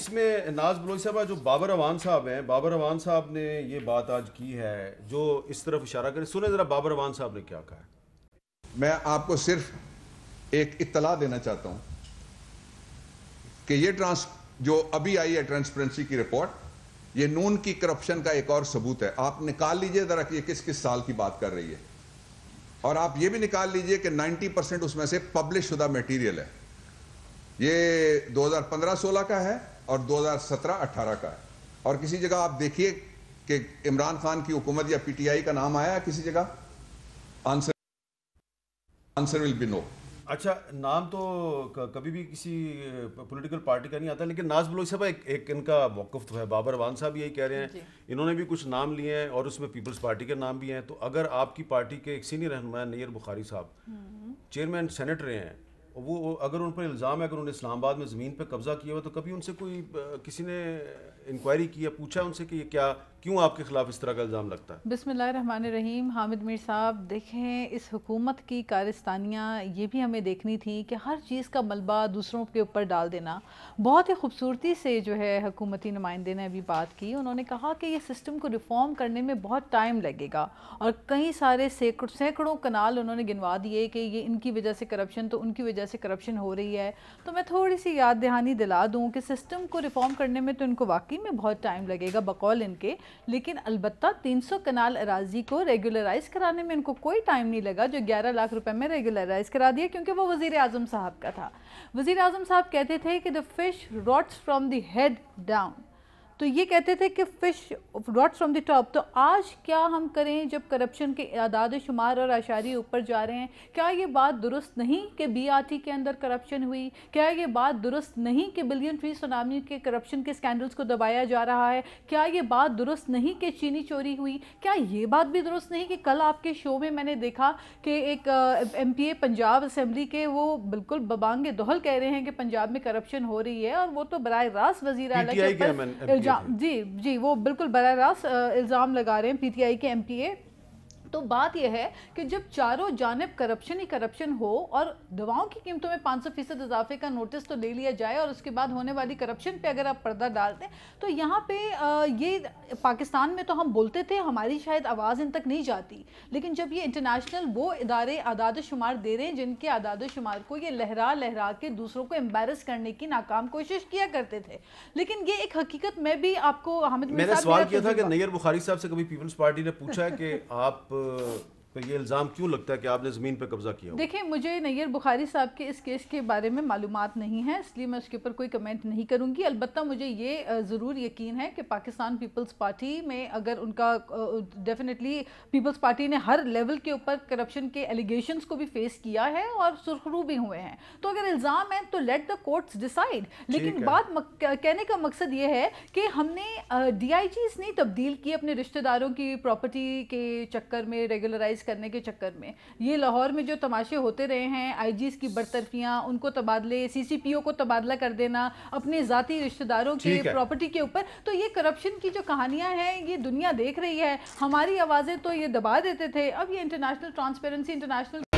اس میں ناز بلوچ صاحب جو بابر اعوان صاحب ہیں، بابر اعوان صاحب نے یہ بات آج کی ہے جو اس طرف اشارہ کرے، سنیں ذرا بابر اعوان صاحب نے کیا کہا ہے۔ میں آپ کو صرف ایک اطلاع دینا چاہتا ہوں کہ یہ جو ابھی آئی ہے ٹرانسپیرنسی کی رپورٹ، یہ نون کی کرپشن کا ایک اور ثبوت ہے۔ آپ نکال لیجئے ذرا کہ یہ کس کس سال کی بات کر رہی ہے، اور آپ یہ بھی نکال لیجئے کہ 90% اس میں سے پبلش شدہ میٹیریل ہے۔ یہ 2015-16 کا ہے اور 2017-18 کا ہے، اور کسی جگہ آپ دیکھیے کہ عمران خان کی حکومت یا پی ٹی آئی کا نام آیا ہے کسی جگہ؟ آنسر ول بی نو۔ اچھا، نام تو کبھی بھی کسی پولیٹیکل پارٹی کا نہیں آتا، لیکن ناز بلوچ صاحب ایک ان کا موقف تو ہے، بابر اعوان صاحب یہی کہہ رہے ہیں، انہوں نے بھی کچھ نام لیے ہیں اور اس میں پیپلز پارٹی کے نام بھی ہیں۔ تو اگر آپ کی پارٹی کے ایک سینئر رہنما نیر بخاری صاحب چیئرمین سینٹ رہے ہیں، وہ اگر ان پر الزام ہے، اگر انہوں نے اسلام آباد میں زمین پہ قبضہ کیا ہوا، تو کبھی ان سے کوئی کسی نے انکوائری کی ہے، پوچھا ان سے کہ یہ کیوں آپ کے خلاف اس طرح کا الزام لگتا ہے؟ بسم اللہ الرحمن الرحیم۔ حامد میر صاحب دیکھیں، اس حکومت کی کارستانیاں یہ بھی ہمیں دیکھنی تھی کہ ہر چیز کا ملبہ دوسروں کے اوپر ڈال دینا۔ بہت ہی خوبصورتی سے جو ہے حکومتی نمائندے نے ابھی بات کی، انہوں نے کہا کہ یہ سسٹم کو ریفارم کرنے میں بہت ٹائم لگے گا، اور کئی سارے سینکڑوں کنال انہوں نے گنوا دیے کہ یہ ان کی وجہ سے کرپشن، تو ان کی وجہ سے کرپشن ہو رہی ہے۔ تو میں تھوڑی سی یاد دہانی دلا دوں کہ سسٹم کو ریفارم کرنے میں تو ان کو واقعی میں بہت ٹائم لگے گا بقول ان کے، لیکن البتہ 300 کنال اراضی کو ریگولرائز کرانے میں ان کو کوئی ٹائم نہیں لگا، جو 11 لاکھ روپے میں ریگولرائز کرا دیا، کیونکہ وہ وزیر اعظم صاحب کا تھا۔ وزیر اعظم صاحب کہتے تھے کہ the fish rots from the head down، تو یہ کہتے تھے کہ fish rots from the top۔ تو آج کیا ہم کریں جب کرپشن کے اعداد و شمار اور اشاریے اوپر جا رہے ہیں؟ کیا یہ بات درست نہیں کہ بی آر ٹی کے اندر کرپشن ہوئی؟ کیا یہ بات درست نہیں کہ بلین ٹری سونامی کے کرپشن کے سکینڈلز کو دبایا جا رہا ہے؟ کیا یہ بات درست نہیں کہ چینی چوری ہوئی؟ کیا یہ بات بھی درست نہیں کہ کل آپ کے شو میں میں نے دیکھا کہ ایک ایم پی اے پنجاب اسمبلی کے، وہ بالکل ببانگ دہل کہہ رہے ہیں کہ پنجاب میں کرپشن ہو رہی ہے، اور وہ تو براہ راست وزیر اعلیٰ کے اوپر جی وہ بالکل براہ راست الزام لگا رہے ہیں، پی ٹی آئی کے ایم پی اے۔ تو بات یہ ہے کہ جب چاروں جانب کرپشن ہی کرپشن ہو، اور دواؤں کی قیمتوں میں 500% اضافے کا نوٹس تو لے لیا جائے، اور اس کے بعد ہونے والی کرپشن پہ اگر آپ پردہ ڈال دیں، تو یہاں پہ یہ پاکستان میں تو ہم بولتے تھے، ہماری شاید آواز ان تک نہیں جاتی، لیکن جب یہ انٹرنیشنل وہ ادارے اعداد و شمار دے رہے ہیں جن کے اعداد و شمار کو یہ لہرا کے دوسروں کو امبیرس کرنے کی ناکام کوشش کیا کرتے تھے، لیکن یہ ایک حقیقت میں بھی آپ کو حامد میں نے سوال کیا تھا کہ نیر بخاری صاحب سے کبھی پیپلز پارٹی نے پوچھا ہے کہ آپ پہ یہ الزام کیوں لگتا ہے کہ آپ نے زمین پہ قبضہ کیا ہو؟ دیکھیں، مجھے نیر بخاری صاحب کے اس کیس کے بارے میں معلومات نہیں ہے، اس لیے میں اس کے اوپر کوئی کمنٹ نہیں کروں گی۔ البتہ مجھے یہ ضرور یقین ہے کہ پاکستان پیپلز پارٹی میں اگر ان کا ڈیفینیٹلی پیپلز پارٹی نے ہر لیول کے اوپر کرپشن کے ایلیگیشنز کو بھی فیس کیا ہے اور سرخرو بھی ہوئے ہیں، تو اگر الزام ہے تو لیٹ دا کورٹس ڈیسائیڈ۔ لیکن بات کہنے کا مقصد یہ ہے کہ ہم نے ڈی آئی جیز نہیں تبدیل کی اپنے رشتہ داروں کی پراپرٹی کے چکر میں، ریگولرائز کرنے کے چکر میں۔ یہ لاہور میں جو تماشے ہوتے رہے ہیں، آئی جیز کی برطرفیاں، ان کو تبادلے، سی سی پی او کو تبادلہ کر دینا اپنے ذاتی رشتہ داروں کے پراپرٹی کے اوپر، تو یہ کرپشن کی جو کہانیاں ہیں یہ دنیا دیکھ رہی ہے۔ ہماری آوازیں تو یہ دبا دیتے تھے، اب یہ انٹرنیشنل ٹرانسپیرنسی، انٹرنیشنل